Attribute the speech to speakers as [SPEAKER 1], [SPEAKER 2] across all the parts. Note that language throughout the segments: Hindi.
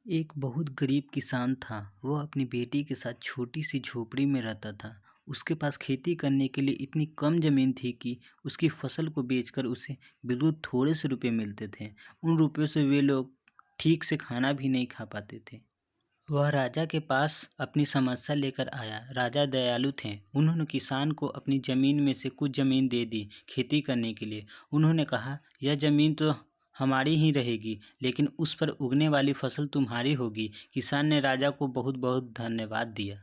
[SPEAKER 1] एक बहुत गरीब किसान था। वह अपनी बेटी के साथ छोटी सी झोपड़ी में रहता था। उसके पास खेती करने के लिए इतनी कम जमीन थी कि उसकी फसल को बेचकर उसे बिल्कुल थोड़े से रुपए मिलते थे। उन रुपयों से वे लोग ठीक से खाना भी नहीं खा पाते थे। वह राजा के पास अपनी समस्या लेकर आया। राजा दयालु थे। उन्होंने किसान को अपनी ज़मीन में से कुछ ज़मीन दे दी खेती करने के लिए। उन्होंने कहा, यह ज़मीन तो हमारी ही रहेगी, लेकिन उस पर उगने वाली फसल तुम्हारी होगी। किसान ने राजा को बहुत बहुत धन्यवाद दिया।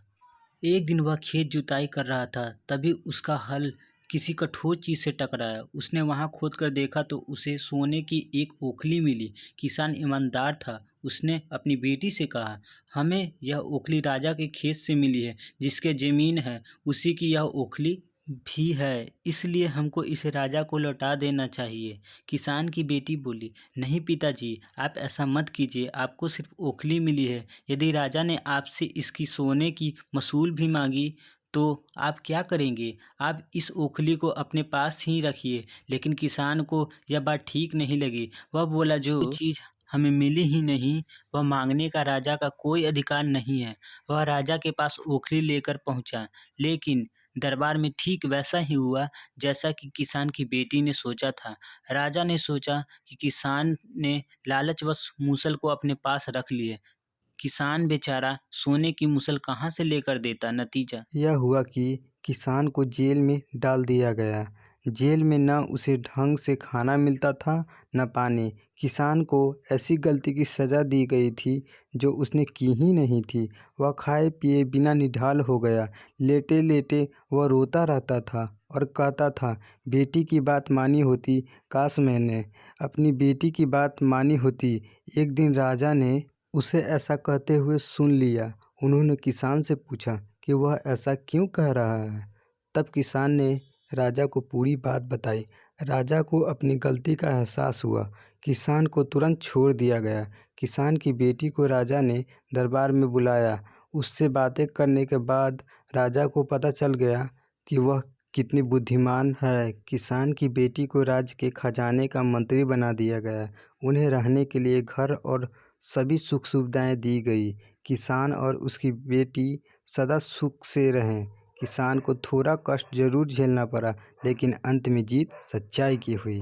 [SPEAKER 1] एक दिन वह खेत जुताई कर रहा था, तभी उसका हल किसी कठोर चीज़ से टकराया। उसने वहां खोदकर देखा तो उसे सोने की एक ओखली मिली। किसान ईमानदार था। उसने अपनी बेटी से कहा, हमें यह ओखली राजा के खेत से मिली है। जिसके ज़मीन है उसी की यह ओखली भी है, इसलिए हमको इसे राजा को लौटा देना चाहिए। किसान की बेटी बोली, नहीं पिताजी, आप ऐसा मत कीजिए। आपको सिर्फ ओखली मिली है। यदि राजा ने आपसे इसकी सोने की मसूल भी मांगी तो आप क्या करेंगे? आप इस ओखली को अपने पास ही रखिए। लेकिन किसान को यह बात ठीक नहीं लगी। वह बोला, जो चीज़ हमें मिली ही नहीं, वह मांगने का राजा का कोई अधिकार नहीं है। वह राजा के पास ओखली लेकर पहुंचा, लेकिन दरबार में ठीक वैसा ही हुआ जैसा कि किसान की बेटी ने सोचा था। राजा ने सोचा कि किसान ने लालचवश मूसल को अपने पास रख लिए। किसान बेचारा सोने की मूसल कहाँ से लेकर देता। नतीजा
[SPEAKER 2] यह हुआ कि किसान को जेल में डाल दिया गया। जेल में न उसे ढंग से खाना मिलता था न पानी। किसान को ऐसी गलती की सज़ा दी गई थी जो उसने की ही नहीं थी। वह खाए पिए बिना निढाल हो गया। लेटे लेटे वह रोता रहता था और कहता था, बेटी की बात मानी होती, काश मैंने अपनी बेटी की बात मानी होती। एक दिन राजा ने उसे ऐसा कहते हुए सुन लिया। उन्होंने किसान से पूछा कि वह ऐसा क्यों कह रहा है। तब किसान ने राजा को पूरी बात बताई। राजा को अपनी गलती का एहसास हुआ। किसान को तुरंत छोड़ दिया गया। किसान की बेटी को राजा ने दरबार में बुलाया। उससे बातें करने के बाद राजा को पता चल गया कि वह कितनी बुद्धिमान है। किसान की बेटी को राज्य के खजाने का मंत्री बना दिया गया। उन्हें रहने के लिए घर और सभी सुख सुविधाएं दी गई। किसान और उसकी बेटी सदा सुख से रहें। किसान को थोड़ा कष्ट जरूर झेलना पड़ा, लेकिन अंत में जीत सच्चाई की हुई।